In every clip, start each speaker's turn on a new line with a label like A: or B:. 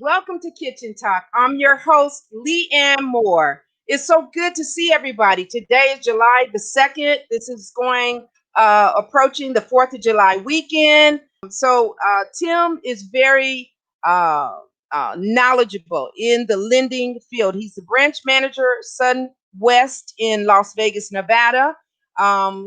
A: Welcome to Kitchen Talk. I'm your host, Lee Ann Moore. It's so good to see everybody. Today is July the 2nd. This is going approaching the 4th of July weekend. Tim is very uh, knowledgeable in the lending field. He's the branch manager, Sun West in Las Vegas, Nevada.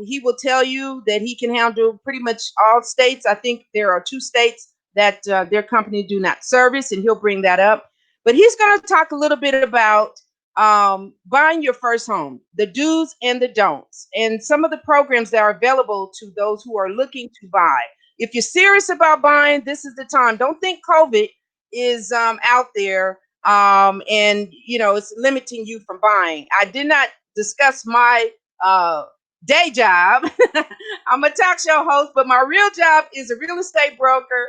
A: He will tell you that he can handle pretty much all states. I think there are two states that their company do not service, and he'll bring that up. But he's going to talk a little bit about buying your first home, the do's and the don'ts, and some of the programs that are available to those who are looking to buy. If you're serious about buying, this is the time. Don't think COVID is out there and it's limiting you from buying. I did not discuss my day job. I'm a talk show host, but my real job is a real estate broker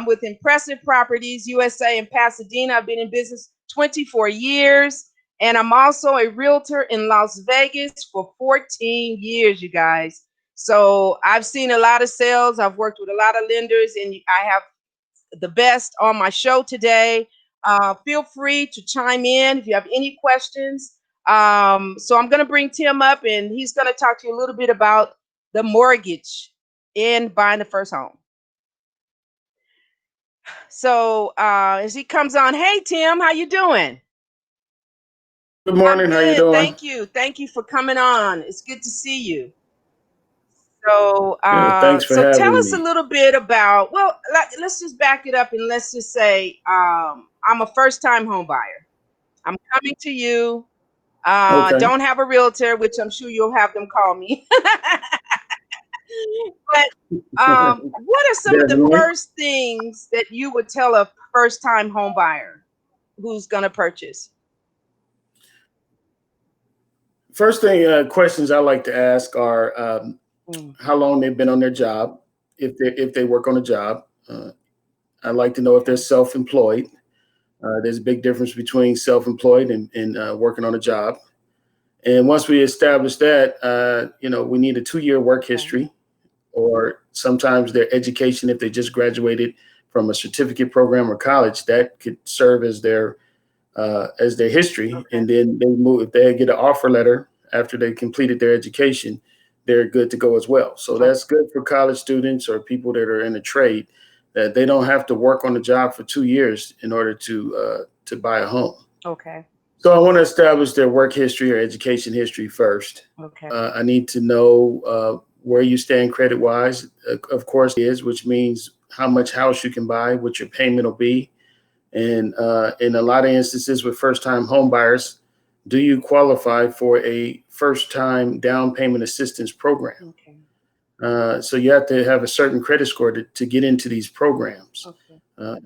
A: with Impressive Properties USA in Pasadena. I've been in business 24 years, and I'm also a realtor in Las Vegas for 14 years, you guys. So I've seen a lot of sales. I've worked with a lot of lenders, and I have the best on my show today. Feel free to chime in if you have any questions. So I'm going to bring Tim up, and he's going to talk to you a little bit about the mortgage in buying the first home. So as he comes on, hey Tim, how you doing?
B: Good
A: I'm
B: morning. How you
A: good,
B: doing?
A: thank you. Thank you for coming on. It's good to see you. So
B: Yeah, thanks for
A: tell
B: having
A: us a
B: me.
A: little bit about. Well, let's just back it up and let's just say I'm a first-time home buyer. I'm coming to you.
B: Okay.
A: Don't have a realtor, which I'm sure you'll have them call me. But what are some of the
B: Definitely.
A: first things that you would tell a first-time home buyer who's going to purchase?
B: First thing, questions I like to ask are
A: Mm,
B: how long they've been on their job, if they work on a job. I like to know if they're
A: okay.
B: self-employed. There's a big difference between self-employed and working on a job. And once we establish that, we need a 2-year work
A: Okay.
B: history, or sometimes their education if they just graduated from a certificate program or college. That could serve as their history,
A: Okay.
B: and then they move. If they get an offer letter after they completed their education, they're good to go as well. So
A: Oh,
B: that's good for college students or people that are in a trade, that they don't have to work on the job for 2 years in order to buy a home.
A: okay.
B: So I want to establish their work history or education history first.
A: Okay.
B: I need to know where you stand credit wise, of course, is, which means how much house you can buy, what your payment will be, and in a lot of instances with first time home buyers, do you qualify for a first time down payment assistance program?
A: Okay.
B: So you have to have a certain credit score to get into these programs.
A: Okay.
B: Uh,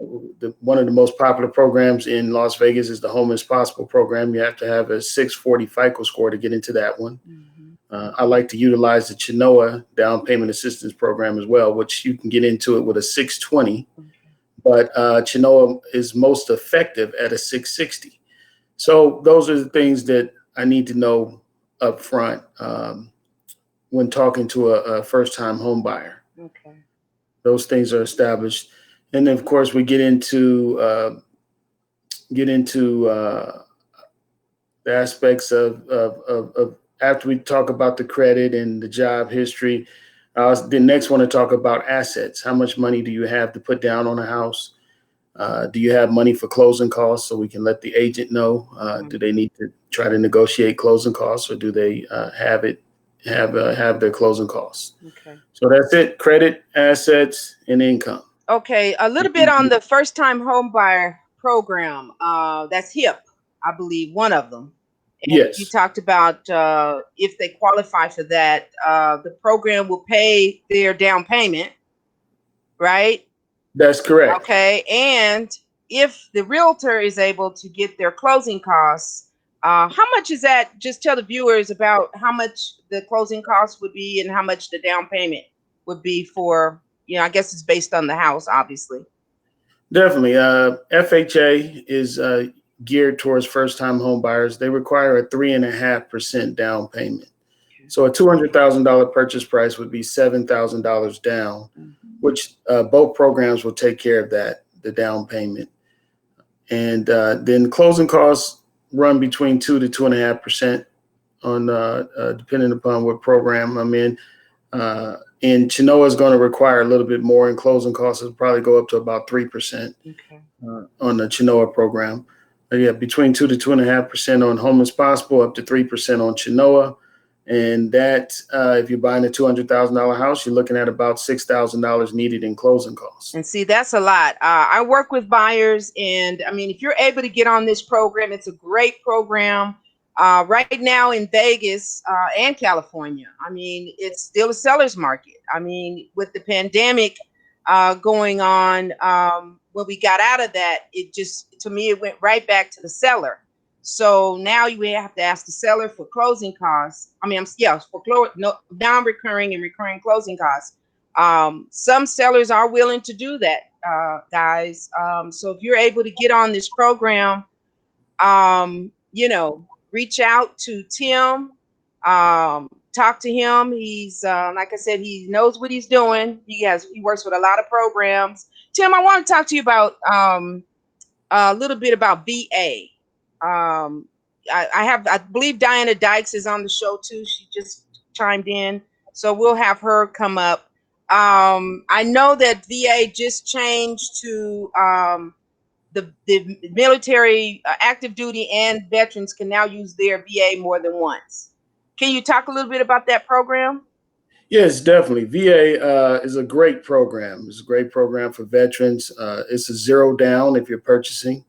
B: One of the most popular programs in Las Vegas is the Home is Possible program. You have to have a 640 FICO score to get into that one.
A: Hmm.
B: I like to utilize the Chenoa down payment assistance program as well, which you can get into it with a 620,
A: Okay.
B: but Chenoa is most effective at a 660. So those are the things that I need to know up front when talking to a first-time home buyer.
A: Okay.
B: Those things are established, and then of course we get into the aspects of after we talk about the credit and the job history. The next one to talk about assets. How much money do you have to put down on a house? Do you have money for closing costs so we can let the agent know?
A: Hmm.
B: Do they need to try to negotiate closing costs, or do they have their closing costs?
A: Okay.
B: So that's it: credit, assets, and income.
A: Okay. A little bit on the first time home buyer program. That's HIP, I believe, one of them. And you
B: Yes,
A: talked about if they qualify for that, the program will pay their down payment, right?
B: that's correct.
A: Okay. And if the realtor is able to get their closing costs, how much is that? Just tell the viewers about how much the closing costs would be and how much the down payment would be for, I guess it's based on the house, obviously.
B: Definitely. FHA is geared towards first-time home buyers. They require a 3.5% down payment. So a $200,000 purchase price would be $7,000 down,
A: Mhm.
B: which both programs will take care of that, the down payment. And then closing costs run between 2 to 2.5% on depending upon what program I'm in. And Chenoa is going to require a little bit more, and closing costs will probably go up to about 3% on the Chenoa program. Yeah, between 2 to 2.5% on Home is Possible, up to 3% on Chenoa. And that, if you're buying a $200,000 house, you're looking at about $6,000 needed in closing costs.
A: And see, that's a lot. I work with buyers, and I mean, if you're able to get on this program, it's a great program. Right now in Vegas and California, I mean, it's still a seller's market. I mean, with the pandemic going on, when we got out of that, it just, to me, it went right back to the seller. So now you have to ask the seller for closing costs. I mean, non-recurring and recurring closing costs. Some sellers are willing to do that, guys. So if you're able to get on this program, reach out to Tim, talk to him. He's like I said, he knows what he's doing. He works with a lot of programs. Tim, I want to talk to you about a little bit about VA. I believe Diana Dykes is on the show too. She just chimed in, so we'll have her come up. I know that VA just changed to the military, active duty, and veterans can now use their VA more than once. Can you talk a little bit about that program?
B: Yes, definitely. VA is a great program. It's a great program for veterans. It's a zero down if you're purchasing.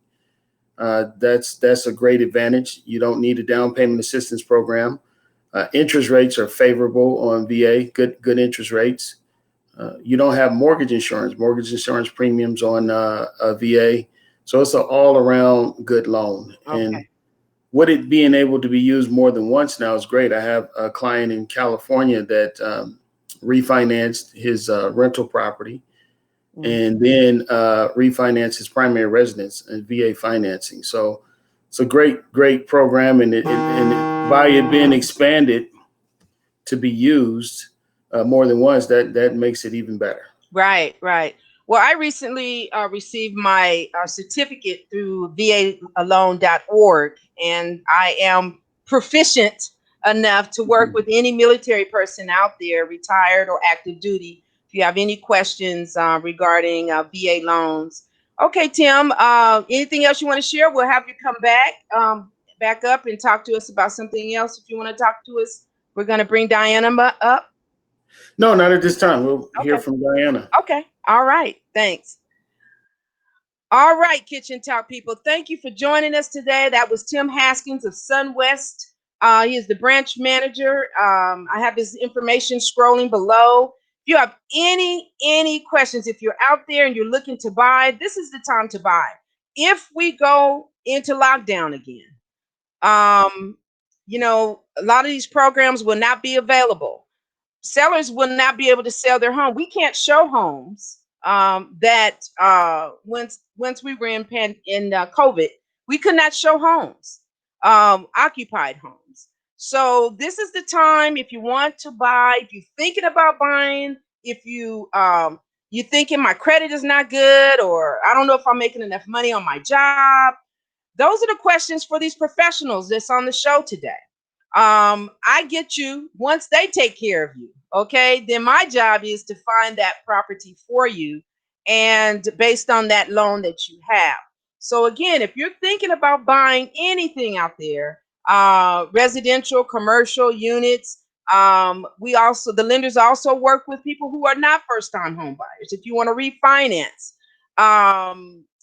B: That's a great advantage. You don't need a down payment assistance program. Interest rates are favorable on VA, good interest rates. You don't have mortgage insurance premiums on VA. So it's an all around good loan.
A: Okay.
B: And with it being able to be used more than once now is great. I have a client in California that refinanced his rental property and then refinance his primary residence and VA financing. So it's a great program, and by it being expanded to be used more than once, that makes it even better.
A: Right. Well, I recently received my certificate through VAloan.org, and I am proficient enough to work with any military person out there, retired or active duty. If you have any questions regarding VA loans. Okay, Tim, anything else you want to share? We'll have you come back up and talk to us about something else. If you want to talk to us, we're going to bring Diana up.
B: No, not at this time. We'll hear from Diana.
A: Okay. All right. Thanks. All right, Kitchen Talk people. Thank you for joining us today. That was Tim Haskins of SunWest. He is the branch manager. I have his information scrolling below. If you have any questions, if you're out there and you're looking to buy, this is the time to buy. If we go into lockdown again, a lot of these programs will not be available. Sellers will not be able to sell their home. We can't show homes that once we were in COVID, we could not show homes, occupied homes. So this is the time if you want to buy, if you're thinking about buying, if you're thinking my credit is not good, or I don't know if I'm making enough money on my job. Those are the questions for these professionals that's on the show today. I get you once they take care of you. Okay, then my job is to find that property for you and based on that loan that you have. So again, if you're thinking about buying anything out there, residential, commercial units, the lenders also work with people who are not first-time home buyers. If you want to refinance,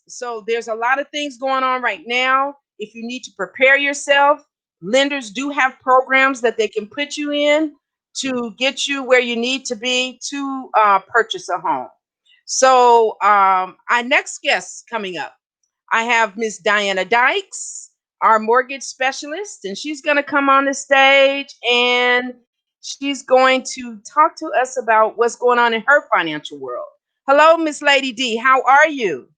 A: so there's a lot of things going on right now. If you need to prepare yourself, lenders do have programs that they can put you in to get you where you need to be to purchase a home. So our next guest coming up, I have Miss Diana Dykes, our mortgage specialist, and she's going to come on the stage and she's going to talk to us about what's going on in her financial world. Hello, Miss Lady D. How are you?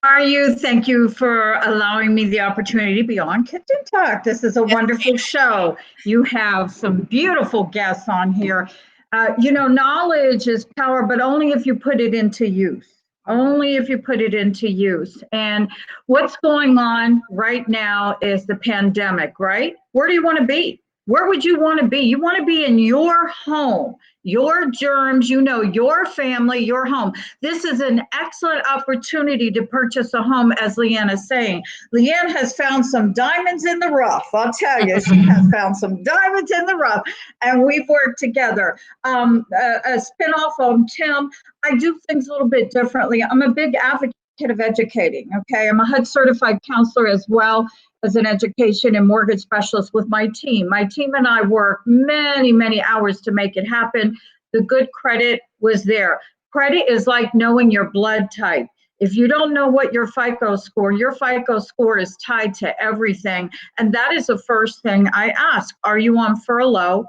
C: How are you? Thank you for allowing me the opportunity to be on Kitchen Talk. This is a wonderful show. You have some beautiful guests on here. Knowledge is power, but only if you put it into use. only if you put it into use. And what's going on right now is the pandemic, right? Where do you want to be? Where would you want to be? You want to be in your home, your germs, your family, your home. This is an excellent opportunity to purchase a home, as Leanne is saying. Leanne has found some diamonds in the rough. I'll tell you, she has found some diamonds in the rough, and we've worked together. A spinoff on Tim, I do things a little bit differently. I'm a big advocate of educating, okay? I'm a HUD certified counselor as well as an education and mortgage specialist with my team. My team and I work many, many hours to make it happen. The good credit was there. Credit is like knowing your blood type. If you don't know what your FICO score is tied to everything. And that is the first thing I ask. Are you on furlough?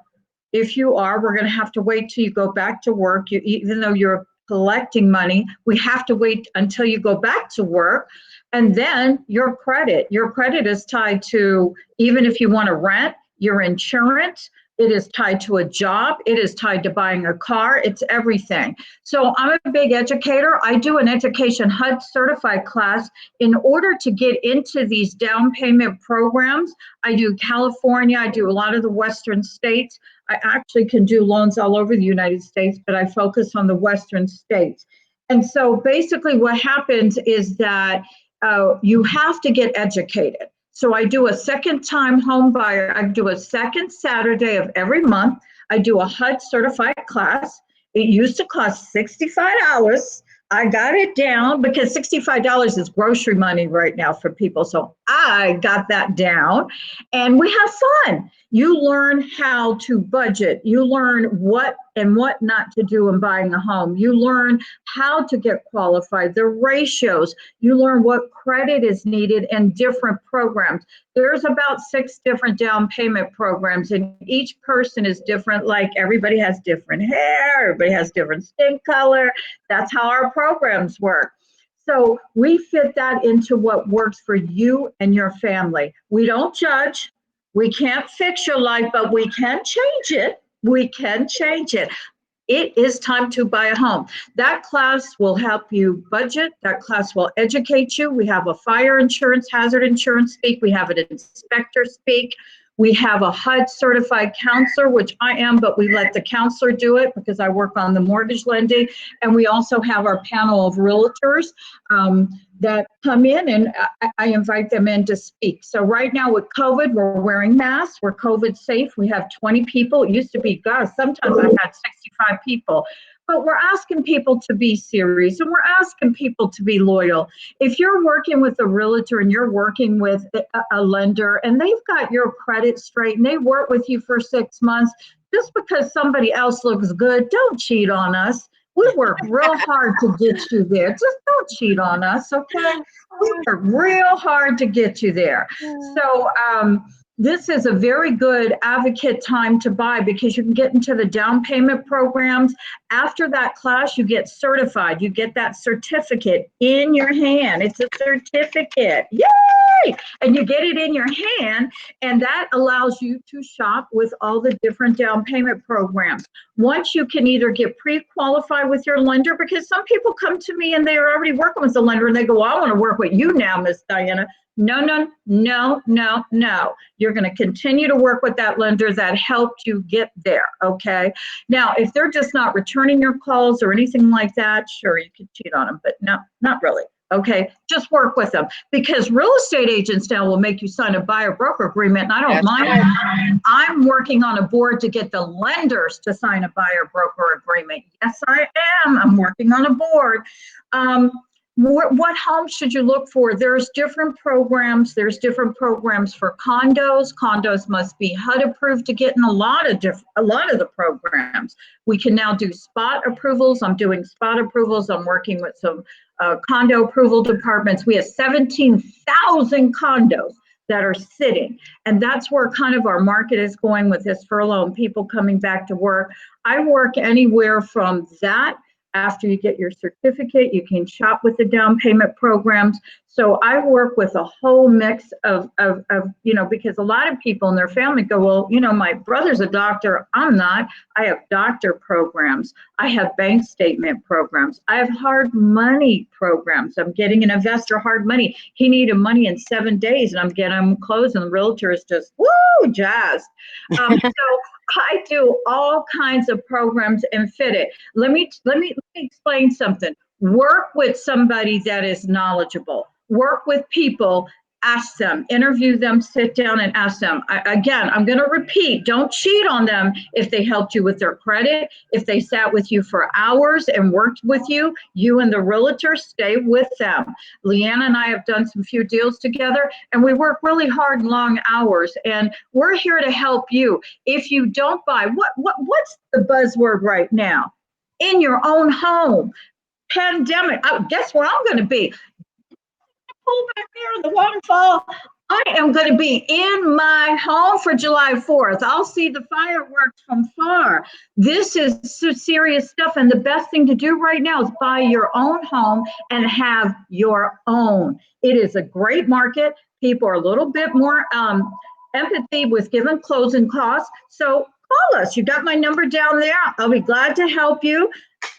C: If you are, we're going to have to wait till you go back to work. Even though you're collecting money, we have to wait until you go back to work. And then your credit is tied to, even if you want to rent, your insurance, it is tied to a job, it is tied to buying a car, it's everything. So I'm a big educator. I do an education HUD certified class in order to get into these down payment programs. I do California, I do a lot of the Western states. I actually can do loans all over the United States, but I focus on the Western states. And so basically what happens is that you have to get educated. So I do a second time home buyer. I do a second Saturday of every month. I do a HUD certified class. It used to cost $65. I got it down because $65 is grocery money right now for people. So I got that down and we have fun. You learn how to budget. You learn what and what not to do in buying a home. You learn how to get qualified, the ratios. You learn what credit is needed in different programs. There's about 6 different down payment programs and each person is different. Like everybody has different hair, everybody has different skin color. That's how our programs work. So we fit that into what works for you and your family. We don't judge. We can't fix your life, but we can change it. We can change it. It is time to buy a home. That class will help you budget. That class will educate you. We have a fire insurance, hazard insurance speak. We have an inspector speak. We have a HUD certified counselor, which I am, but we let the counselor do it because I work on the mortgage lending. And we also have our panel of realtors that come in and I invite them in to speak. So right now with COVID, we're wearing masks. We're COVID safe. We have 20 people. It used to be, gosh, sometimes I had 65 people. But we're asking people to be serious and we're asking people to be loyal. If you're working with a realtor and you're working with a lender and they've got your credit straight and they work with you for 6 months, just because somebody else looks good, don't cheat on us. We work real hard to get you there. Just don't cheat on us, okay? We work real hard to get you there. So this is a very good advocate time to buy because you can get into the down payment programs. After that class, you get certified. You get that certificate in your hand. It's a certificate. Yay! And you get it in your hand, and that allows you to shop with all the different down payment programs. Once you can either get pre-qualified with your lender, because some people come to me and they are already working with the lender and they go, well, I want to work with you now, Miss Diana. No. You're going to continue to work with that lender that helped you get there, okay? Now, if they're just not returning your calls or anything like that, sure, you can cheat on them, but no, not really, okay? Just work with them because real estate agents now will make you sign a buyer-broker agreement, and I don't mind. I'm working on a board to get the lenders to sign a buyer-broker agreement. Yes, I am. I'm working on a board. What homes should you look for? There's different programs. There's different programs for condos. Condos must be HUD approved to get in a lot of the programs. We can now do spot approvals. I'm doing spot approvals. I'm working with some condo approval departments. We have 17,000 condos that are sitting. And that's where kind of our market is going with this furlough and people coming back to work. I work anywhere from that. After you get your certificate, you can shop with the down payment programs. So I work with a whole mix of, because a lot of people in their family go, well, my brother's a doctor. I'm not. I have doctor programs. I have bank statement programs. I have hard money programs. I'm getting an investor hard money. He needed money in 7 days and I'm getting him closed and the realtor is just, woo, jazzed. So I do all kinds of programs and fit it. Let me explain something. Work with somebody that is knowledgeable. Work with people, ask them, interview them, sit down and ask them. Again, I'm going to repeat, don't cheat on them if they helped you with their credit, if they sat with you for hours and worked with you, you and the realtor, stay with them. Leanne and I have done some few deals together and we work really hard, long hours, and we're here to help you. If you don't buy, what's the buzzword right now? In your own home. Pandemic. Guess where I'm going to be? Pull back there in the waterfall. I am going to be in my home for July 4th. I'll see the fireworks from far. This is serious stuff. And the best thing to do right now is buy your own home and have your own. It is a great market. People are a little bit more empathy with given closing costs. So call us. You got my number down there. I'll be glad to help you.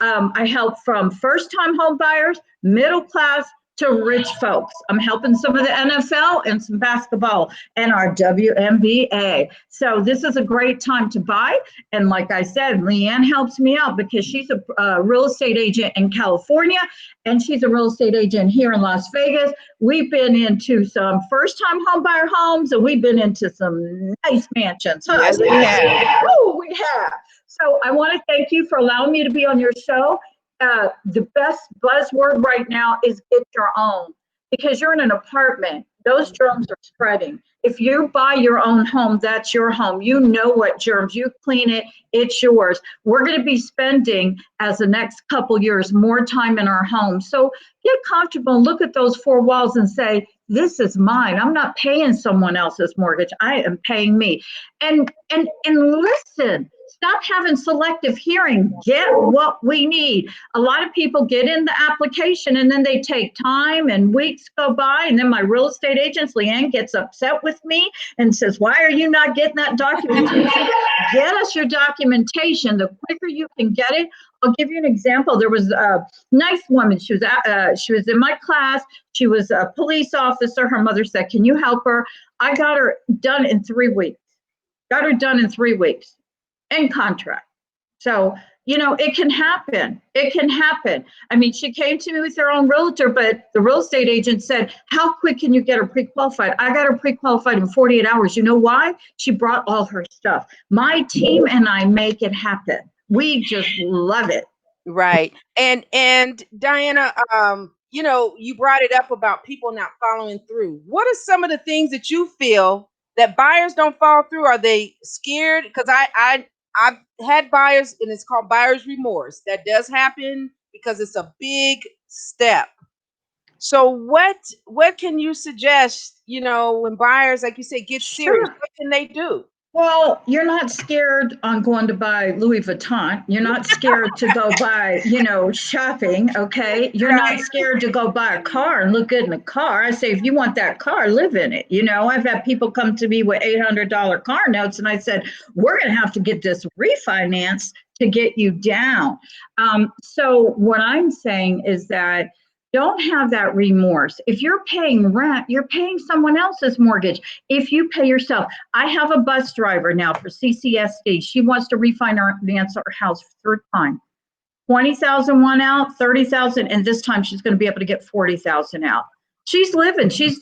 C: I help from first-time home buyers, middle class, to rich folks. I'm helping some of the NFL and some basketball and our WNBA. So this is a great time to buy. And like I said, Leanne helps me out because she's a real estate agent in California and she's a real estate agent here in Las Vegas. We've been into some first-time home buyer homes and we've been into some nice mansions. Huh?
A: Yes, we have.
C: Oh, we have. So I want to thank you for allowing me to be on your show. The best buzzword right now is get your own, because you're in an apartment. Those germs are spreading. If you buy your own home, that's your home. You know what germs, you clean it, it's yours. We're going to be spending, as the next couple years, more time in our home. So get comfortable and look at those four walls and say, this is mine. I'm not paying someone else's mortgage. I am paying me. And listen. Stop having selective hearing. Get what we need. A lot of people get in the application and then they take time and weeks go by. And then my real estate agent, Leanne, gets upset with me and says, why are you not getting that documentation? Get us your documentation. The quicker you can get it. I'll give you an example. There was a nice woman. She was in my class. She was a police officer. Her mother said, can you help her? I got her done in 3 weeks. Got her done in 3 weeks. In contract. So, it can happen. It can happen. I mean, she came to me with her own realtor, but the real estate agent said, how quick can you get her pre-qualified? I got her pre-qualified in 48 hours. You know why? She brought all her stuff. My team and I make it happen. We just love it.
A: Right. And Diana, you brought it up about people not following through. What are some of the things that you feel that buyers don't follow through? Are they scared? Because I've had buyers, and it's called buyer's remorse. That does happen because it's a big step. So what can you suggest, when buyers, like you say, get serious, what can they do?
C: Well, you're not scared on going to buy Louis Vuitton. You're not scared to go buy, shopping, okay? You're not scared to go buy a car and look good in a car. I say, if you want that car, live in it. I've had people come to me with $800 car notes, and I said, we're going to have to get this refinanced to get you down. So what I'm saying is that don't have that remorse. If you're paying rent, you're paying someone else's mortgage. If you pay yourself, I have a bus driver now for CCSD. She wants to refinance her house for third time. 20,000 one out, 30,000, and this time she's going to be able to get 40,000 out. She's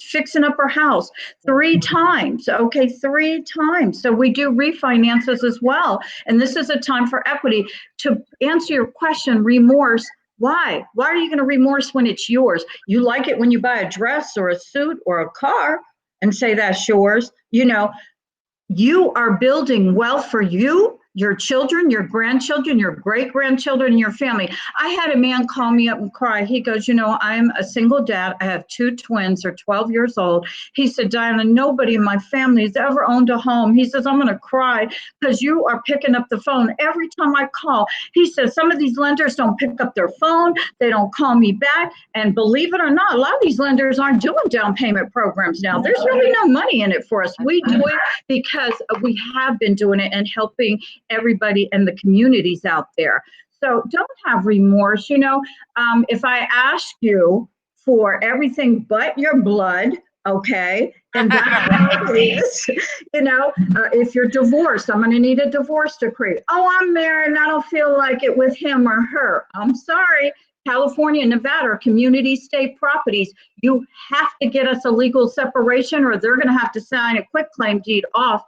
C: fixing up her house 3 times. Okay, 3 times. So we do refinances as well. And this is a time for equity. To answer your question, remorse. Why? Why are you going to remorse when it's yours? You like it when you buy a dress or a suit or a car and say that's yours. You are building wealth for you. your children, your grandchildren, your great-grandchildren, and your family. I had a man call me up and cry. He goes, I'm a single dad. I have 2 twins. They're 12 years old. He said, Diana, nobody in my family has ever owned a home. He says, I'm going to cry because you are picking up the phone every time I call. He says, some of these lenders don't pick up their phone. They don't call me back. And believe it or not, a lot of these lenders aren't doing down payment programs now. There's really no money in it for us. We do it because we have been doing it and helping everybody in the communities out there. So don't have remorse. If I ask you for everything but your blood, okay, and that's how it is, if you're divorced, I'm going to need a divorce decree. Oh, I'm married and I don't feel like it with him or her. I'm sorry. California and Nevada are community state properties. You have to get us a legal separation or they're going to have to sign a quitclaim deed off.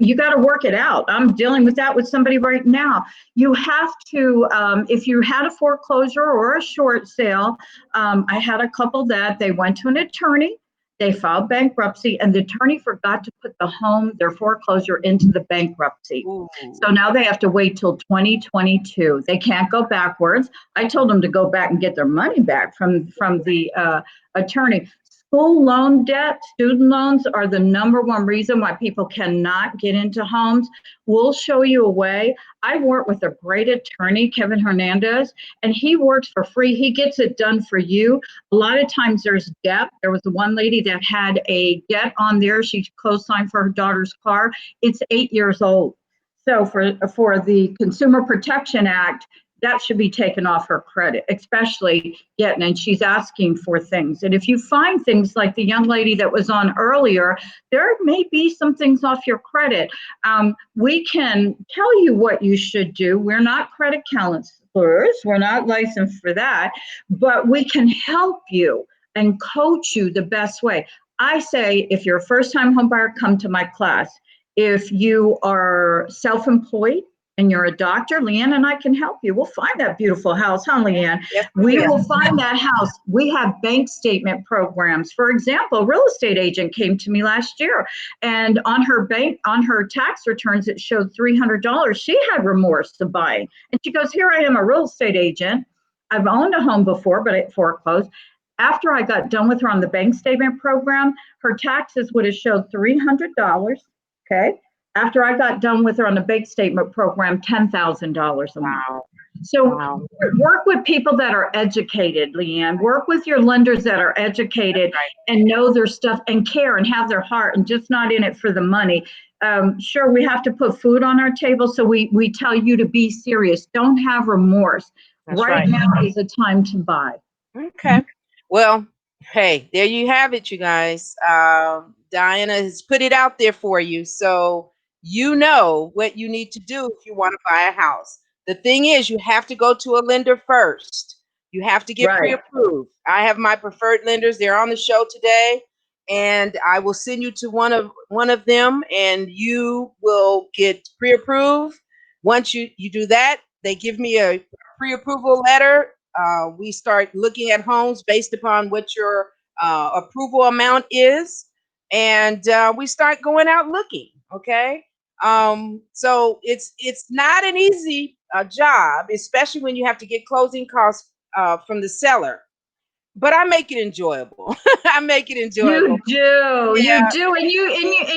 C: You got to work it out. I'm dealing with that with somebody right now. You have to, if you had a foreclosure or a short sale, I had a couple that they went to an attorney, they filed bankruptcy, and the attorney forgot to put their foreclosure into the bankruptcy.
A: Ooh.
C: So now they have to wait till 2022. They can't go backwards. I told them to go back and get their money back from the attorney. School loan debt, student loans are the #1 reason why people cannot get into homes. We'll show you a way. I work with a great attorney, Kevin Hernandez, and he works for free. He gets it done for you. A lot of times there's debt. There was one lady that had a debt on there. She co-signed for her daughter's car. It's 8 years old. So for the Consumer Protection Act, that should be taken off her credit, especially and she's asking for things. And if you find things like the young lady that was on earlier, there may be some things off your credit. We can tell you what you should do. We're not credit counselors. We're not licensed for that, but we can help you and coach you the best way. I say, if you're a first-time homebuyer, come to my class. If you are self-employed, and you're a doctor, Leanne and I can help you. We'll find that beautiful house, huh, Leanne?
A: Yes,
C: we will find that house. We have bank statement programs. For example, a real estate agent came to me last year, and on her tax returns, it showed $300. She had remorse of buying. And she goes, here I am, a real estate agent. I've owned a home before, but it foreclosed. After I got done with her on the bank statement program, her taxes would have showed $300, okay? After I got done with her on the bank statement program, $10,000 a month.
A: Wow.
C: So
A: Wow.
C: work with people that are educated, Leanne. Work with your lenders that are educated and know their stuff and care and have their heart and just not in it for the money. Sure, we have to put food on our table, so we tell you to be serious. Don't have remorse. Right now is the time to buy.
A: Okay. Well, hey, there you have it, you guys. Diana has put it out there for you. So you know what you need to do if you want to buy a house. The thing is, you have to go to a lender first. You have to get pre-approved. I have my preferred lenders. They're on the show today, and I will send you to one of them, and you will get pre-approved. Once you do that, they give me a pre-approval letter. We start looking at homes based upon what your approval amount is, and we start going out looking. Okay. So it's not an easy job, especially when you have to get closing costs from the seller. But I make it enjoyable. I make it enjoyable.
C: You do, and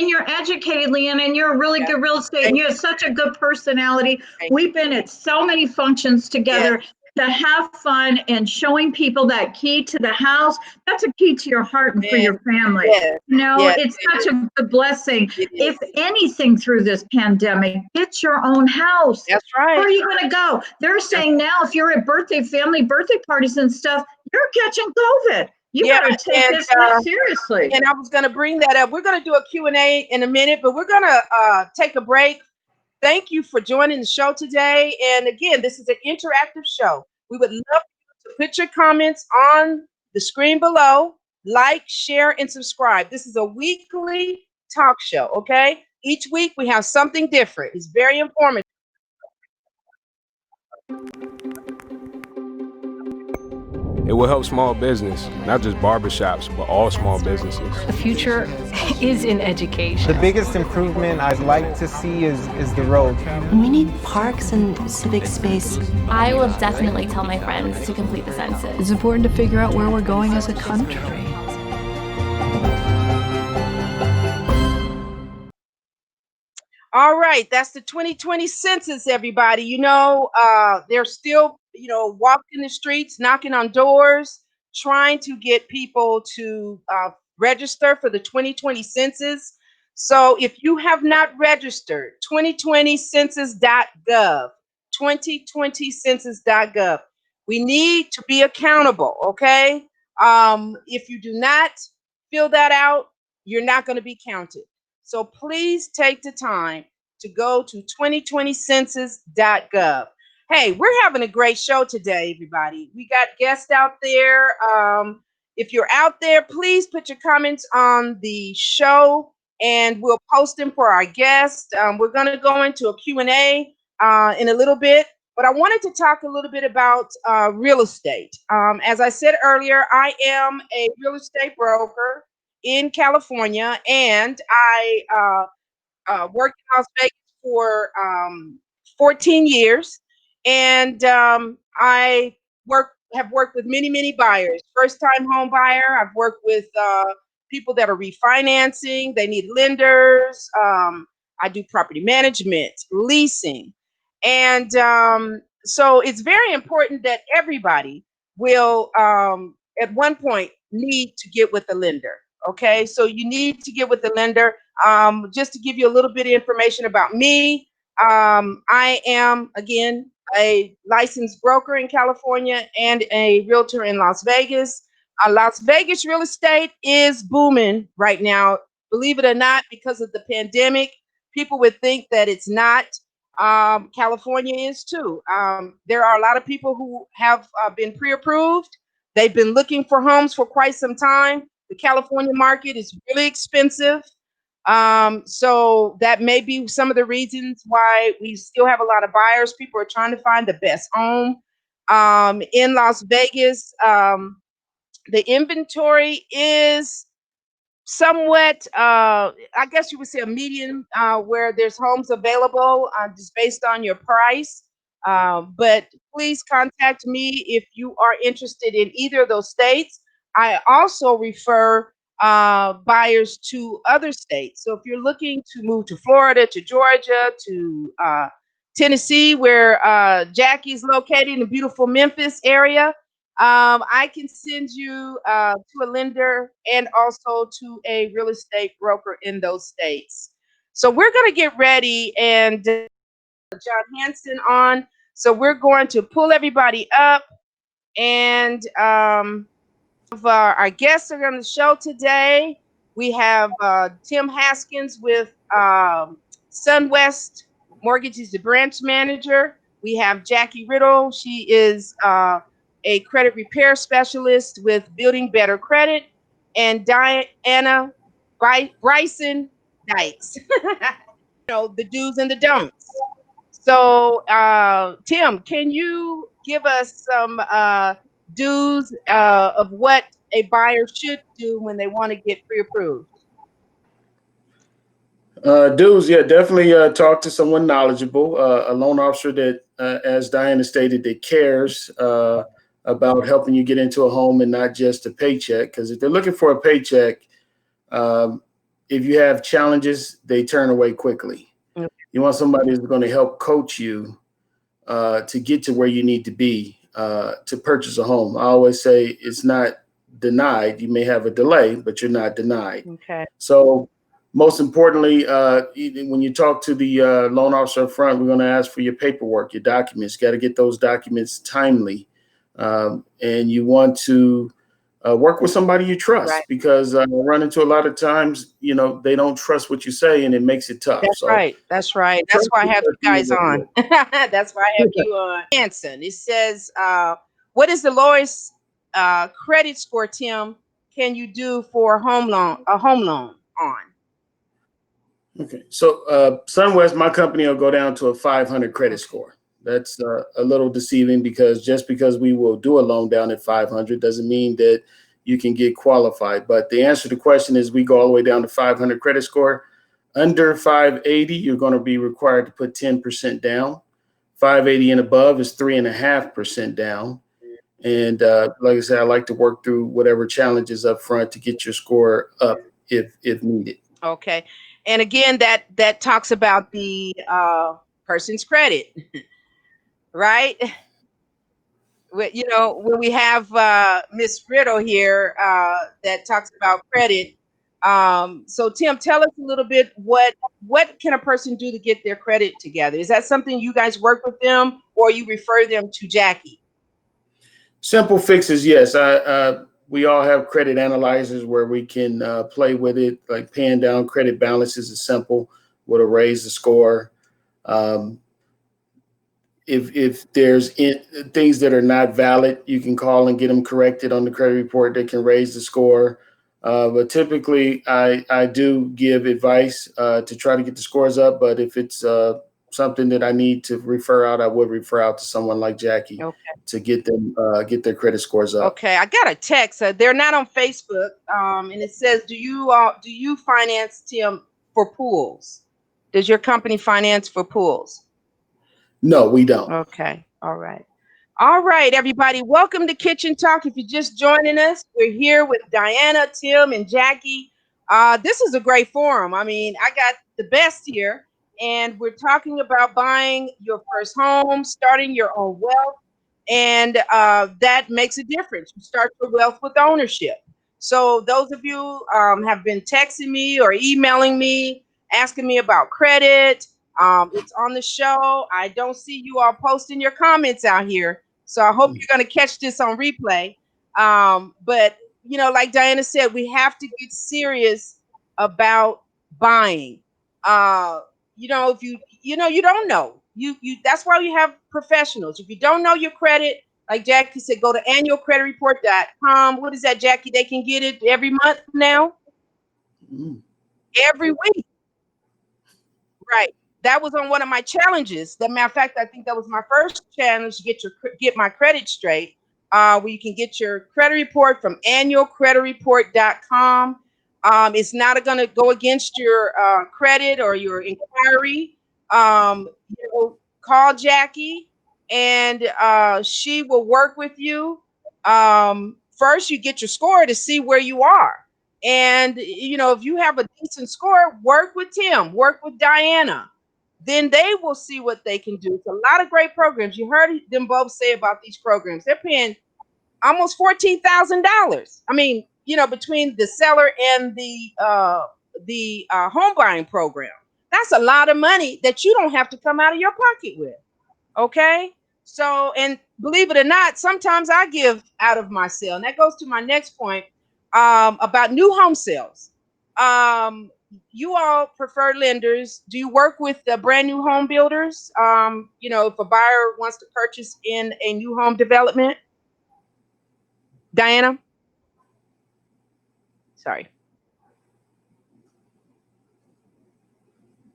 C: you're educated, Leanne, and you're a really good real estate, and you have such a good personality. We've been at so many functions together. To have fun and showing people that key to the house, that's a key to your heart and for your family. It's such a good blessing. If anything through this pandemic, get your own house.
A: That's right.
C: Where are you going to go? They're saying now, if you're at family birthday parties and stuff, you're catching COVID. You better take this seriously.
A: And I was going to bring that up. We're going to do a Q&A in a minute, but we're going to take a break. Thank you for joining the show today. And again, this is an interactive show. We would love you to put your comments on the screen below, like, share, and subscribe. This is a weekly talk show, okay? Each week we have something different. It's very informative.
D: It will help small business, not just barbershops, but all small businesses.
E: The future is in education.
F: The biggest improvement I'd like to see is the road.
G: We need parks and civic space.
H: I will definitely tell my friends to complete the census.
E: It's important to figure out where we're going as a country.
A: All right, that's the 2020 census, everybody. They're still, walking the streets, knocking on doors, trying to get people to register for the 2020 census. So if you have not registered, 2020census.gov, 2020census.gov. We need to be accountable, okay? If you do not fill that out, you're not going to be counted. So please take the time to go to 2020census.gov. Hey, we're having a great show today, everybody. We got guests out there. If you're out there, please put your comments on the show and we'll post them for our guests. We're going to go into a Q&A in a little bit, but I wanted to talk a little bit about real estate. As I said earlier, I am a real estate broker in California, and I worked in Las Vegas for 14 years, and I have worked with many buyers. First-time home buyer. I've worked with people that are refinancing. They need lenders. I do property management, leasing, and so it's very important that everybody will at one point need to get with the lender. Okay, so you need to get with the lender. Just to give you a little bit of information about me, I am, again, a licensed broker in California and a realtor in Las Vegas. Las Vegas real estate is booming right now, believe it or not, because of the pandemic. People would think that it's not. California is too. There are a lot of people who have been pre-approved. They've been looking for homes for quite some time. The California market is really expensive. So that may be some of the reasons why we still have a lot of buyers. People are trying to find the best home. In Las Vegas, the inventory is somewhat, I guess you would say a median, where there's homes available just based on your price. But please contact me if you are interested in either of those states. I also refer buyers to other states. So if you're looking to move to Florida, to Georgia, to Tennessee, where Jackie's located in the beautiful Memphis area, I can send you to a lender and also to a real estate broker in those states. So we're going to get ready and John Hanson on. So we're going to pull everybody up, and our guests are on the show today. We have Tim Haskins with SunWest Mortgage. He's the branch manager. We have Jackie Riddle. She is a credit repair specialist with Building Better Credit, and Diana Bryson Dykes. The do's and the don'ts. So, Tim, can you give us some do's of what a buyer should do when they want to get pre-approved?
B: Do's, yeah, definitely talk to someone knowledgeable, a loan officer that, as Diana stated, that cares about helping you get into a home and not just a paycheck. Because if they're looking for a paycheck, if you have challenges, they turn away quickly. Okay. You want somebody who's going to help coach you to get to where you need to be to purchase a home. I always say it's not denied. You may have a delay, but you're not denied. Okay. So most importantly, when you talk to the loan officer up front, we're going to ask for your paperwork, your documents. You got to get those documents timely. And you want to work with somebody you trust, right? Because I run into a lot of times, they don't trust what you say, and it makes it tough.
A: That's right. That's right. That's why I have you guys on. That's why I have you on. Hanson, it says, what is the lowest credit score, Tim, can you do for a home loan on?
B: Okay. So SunWest, my company, will go down to a 500 credit score. That's a little deceiving, because just because we will do a loan down at 500 doesn't mean that you can get qualified. But the answer to the question is we go all the way down to 500 credit score. Under 580, you're going to be required to put 10% down. 580 and above is 3.5% down. And like I said, I like to work through whatever challenges up front to get your score up if needed.
A: Okay. And again, that talks about the person's credit, right? You know, when we have Miss Riddle here that talks about credit. So Tim, tell us a little bit, what can a person do to get their credit together? Is that something you guys work with them, or you refer them to Jackie?
B: Simple fixes, yes. We all have credit analyzers where we can play with it, like paying down credit balances is simple, would raise the score. If there's things that are not valid, you can call and get them corrected on the credit report. They can raise the score. But typically, I do give advice to try to get the scores up. But if it's something that I need to refer out, I would refer out to someone like Jackie to get them get their credit scores up.
A: Okay, I got a text. They're not on Facebook, and it says, "Do you finance, Tim, for pools? Does your company finance for pools?"
B: No, we don't.
A: Okay, all right. All right, everybody, welcome to Kitchen Talk. If you're just joining us, we're here with Diana, Tim, and Jackie. This is a great forum. I mean, I got the best here, and we're talking about buying your first home, starting your own wealth, and that makes a difference. You start your wealth with ownership. So those of you have been texting me or emailing me, asking me about credit. It's on the show. I don't see you all posting your comments out here. So I hope you're going to catch this on replay. But, you know, like Diana said, we have to get serious about buying. You know, if you don't know, that's why you have professionals. If you don't know your credit, like Jackie said, go to annualcreditreport.com. What is that, Jackie? They can get it every month now? Every week. Right. That was on one of my challenges. As a matter of fact, I think that was my first challenge to get my credit straight. Where you can get your credit report from annualcreditreport.com. It's not going to go against your credit or your inquiry. You know, call Jackie, and she will work with you. First, you get your score to see where you are. And, you know, if you have a decent score, work with Tim, work with Diana. Then they will see what they can do. It's a lot of great programs. You heard them both say about these programs. They're paying almost $14,000. I mean, you know, between the seller and the home buying program. That's a lot of money that you don't have to come out of your pocket with. Okay? So, and believe it or not, sometimes I give out of my sale. And that goes to my next point about new home sales. You all prefer lenders. Do you work with the brand new home builders? You know, if a buyer wants to purchase in a new home development? Diana? Sorry.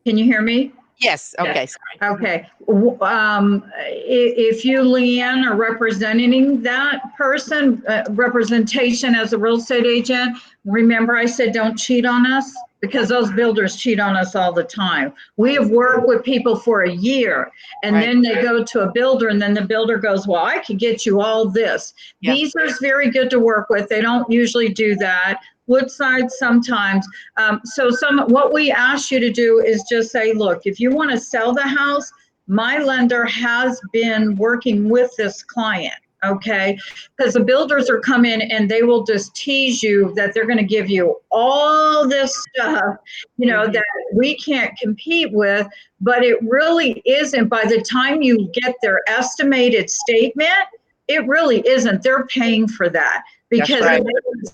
C: Can you hear me?
A: Yes. Okay.
C: Yes. Sorry. Okay. If you, Leanne, are representing that person, representation as a real estate agent, remember I said don't cheat on us, because those builders cheat on us all the time. We have worked with people for a year, and then they go to a builder, and then the builder goes, well, I could get you all this. Yeah. These are very good to work with. They don't usually do that. Woodside sometimes. What we ask you to do is just say, look, if you want to sell the house, my lender has been working with this client. Okay, because the builders are coming and they will just tease you that they're going to give you all this stuff, you know, that we can't compete with, but it really isn't. By the time you get their estimated statement, it really isn't. They're paying for that because they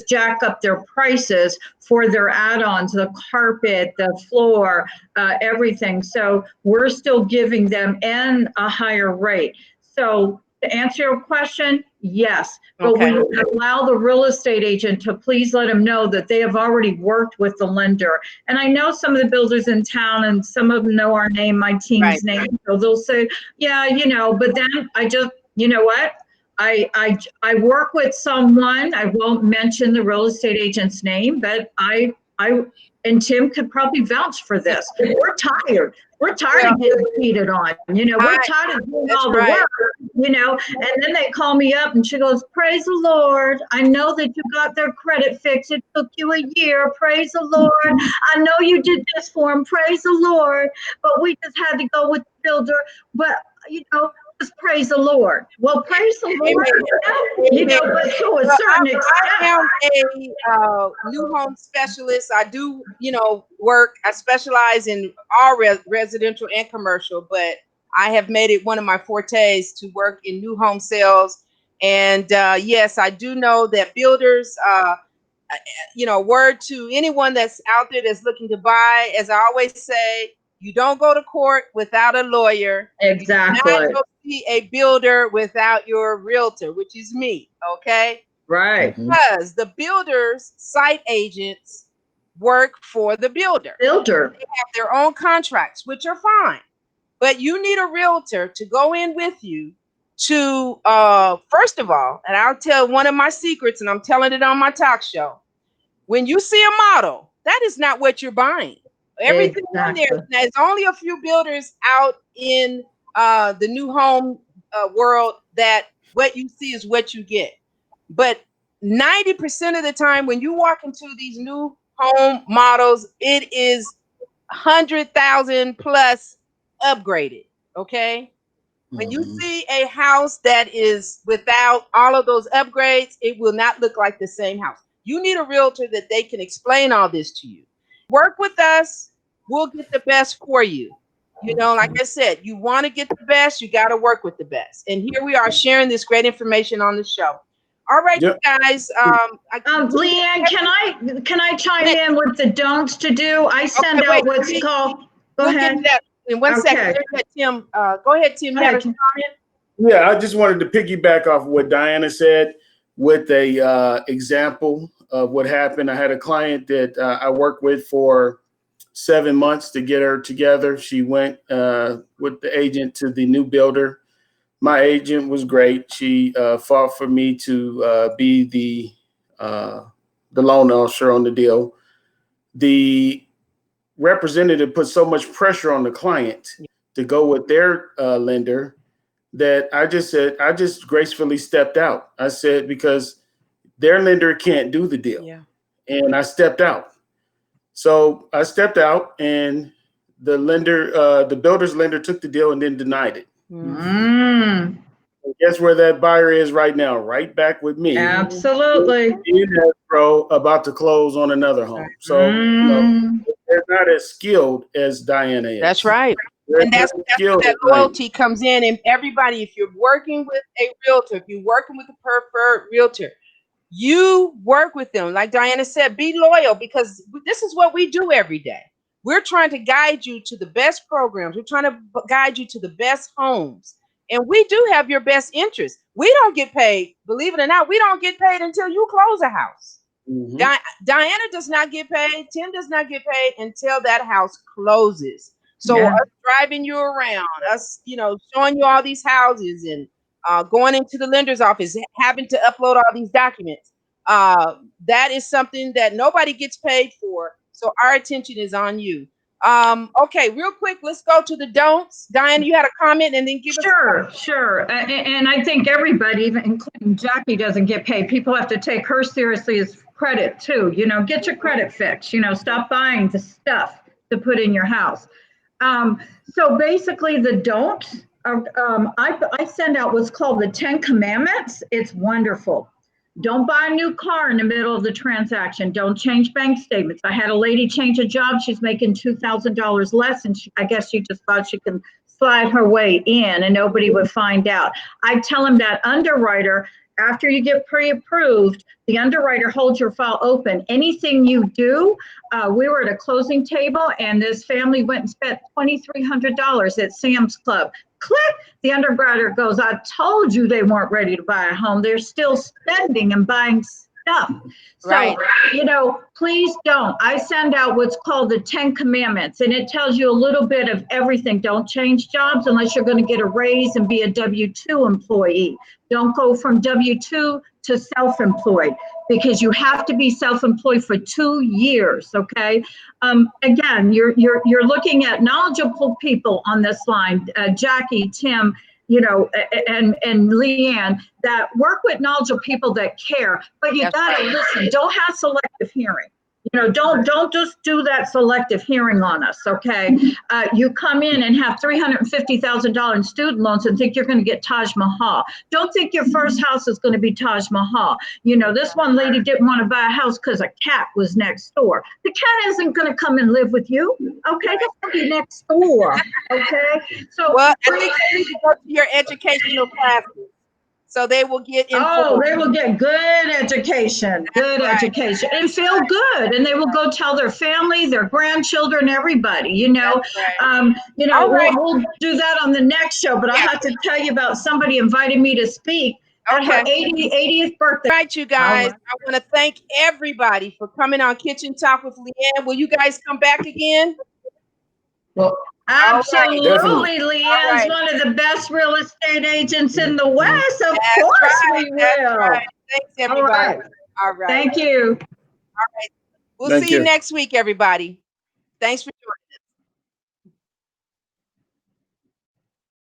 C: jack up their prices for their add-ons, the carpet, the floor, everything. So we're still giving them a higher rate. So to answer your question, yes. But
A: Okay.
C: we allow the real estate agent to please let them know that they have already worked with the lender. And I know some of the builders in town, and some of them know our name, my team's
A: Right.
C: name. So they'll say, yeah, but then I just, you know what? I work with someone, I won't mention the real estate agent's name, but I and Tim could probably vouch for this. We're tired. We're tired of getting cheated on. We're tired of doing all the work, and then they call me up and she goes, praise the Lord. I know that you got their credit fixed. It took you a year. Praise the Lord. I know you did this for them. Praise the Lord. But we just had to go with the builder. But, just praise the Lord. Well, praise the Lord, but to a certain extent.
A: I am a new home specialist. I do, work. I specialize in all residential and commercial, but I have made it one of my fortes to work in new home sales. And yes, I do know that builders, word to anyone that's out there that's looking to buy, as I always say, you don't go to court without a lawyer.
C: Exactly.
A: You cannot go see a builder without your realtor, which is me. Okay.
C: Right.
A: Because the builders, site agents, work for the builder. They have their own contracts, which are fine. But you need a realtor to go in with you to, first of all, and I'll tell one of my secrets, and I'm telling it on my talk show. When you see a model, that is not what you're buying. Everything on there, there's only a few builders out in the new home world that what you see is what you get. But 90% of the time when you walk into these new home models, it is 100,000 plus upgraded. Okay. When you see a house that is without all of those upgrades, it will not look like the same house. You need a realtor that they can explain all this to you. Work with us. We'll get the best for you. Like I said, you want to get the best, you got to work with the best. And here we are sharing this great information on the show. All right, you guys.
C: Leanne, can I chime in with the don'ts to do? I send out what's called. Go ahead.
A: In one second. Tim, go ahead, Tim. You had a comment?
B: Yeah, I just wanted to piggyback off what Diana said with a example of what happened. I had a client that I worked with for 7 months to get her together. She went with the agent to the new builder. My agent was great. She fought for me to be the loan officer on the deal. The representative put so much pressure on the client to go with their lender that I just gracefully stepped out. I said, because their lender can't do the deal. Yeah. And I stepped out. So I stepped out, and the lender, the builder's lender, took the deal and then denied it. And guess where that buyer is right now? Right back with me.
C: Absolutely.
B: About to close on another home. So they're not as skilled as Diana is.
A: That's right. And that's where that loyalty comes in. And everybody, if you're working with a realtor, if you're working with a preferred realtor, you work with them. Like Diana said, be loyal, because this is what we do every day. We're trying to guide you to the best programs. We're trying to guide you to the best homes. And we do have your best interest. We don't get paid. Believe it or not, we don't get paid until you close a house. Diana does not get paid. Tim does not get paid until that house closes. So us driving you around, us, showing you all these houses and going into the lender's office, having to upload all these documents. That is something that nobody gets paid for. So our attention is on you. Okay, real quick, let's go to the don'ts. Diana, you had a comment, and then give us.
C: Sure. And I think everybody, even including Jackie, doesn't get paid. People have to take her seriously as credit too. Get your credit fixed. Stop buying the stuff to put in your house. So basically, the don'ts. I send out what's called the 10 Commandments. It's wonderful. Don't buy a new car in the middle of the transaction. Don't change bank statements. I had a lady change a job. She's making $2,000 less, and I guess she just thought she can slide her way in and nobody would find out. I tell them that underwriter, after you get pre-approved, the underwriter holds your file open. Anything you do, we were at a closing table, and this family went and spent $2,300 at Sam's Club. click, the undergraduate goes, I told you they weren't ready to buy a home. They're still spending and buying stuff. So,
A: Right.
C: please don't. I send out what's called the 10 Commandments, and it tells you a little bit of everything. Don't change jobs unless you're going to get a raise and be a W-2 employee. Don't go from W-2 to self-employed, because you have to be self-employed for 2 years. Okay. Again, you're looking at knowledgeable people on this line, Jackie, Tim, and Leanne, that work with knowledgeable people that care, but you gotta listen. Don't have selective hearing. Don't just do that selective hearing on us, okay? You come in and have $350,000 in student loans and think you're going to get Taj Mahal. Don't think your first house is going to be Taj Mahal. This one lady didn't want to buy a house because a cat was next door. The cat isn't going to come and live with you, okay? That's going to be next door, okay? So,
A: well, I think they need to go to your educational classes, so they will get informed.
C: they will get good education, education, and feel good, and they will go tell their family, their grandchildren, everybody.
A: That's right. All right.
C: We'll do that on the next show. But I have to tell you about somebody invited me to speak at her 80th birthday.
A: All right, you guys. I want to thank everybody for coming on Kitchen Talk with Leanne. Will you guys come back again?
C: Well, absolutely. Leanne's
A: right.
C: one of the best real estate agents in the West. Of
A: That's
C: course
A: right.
C: we will.
A: That's right. Thanks, everybody. All right.
C: Thank you.
A: All right. We'll
B: Thank
A: see you
B: you.
A: next week, everybody. Thanks for joining us.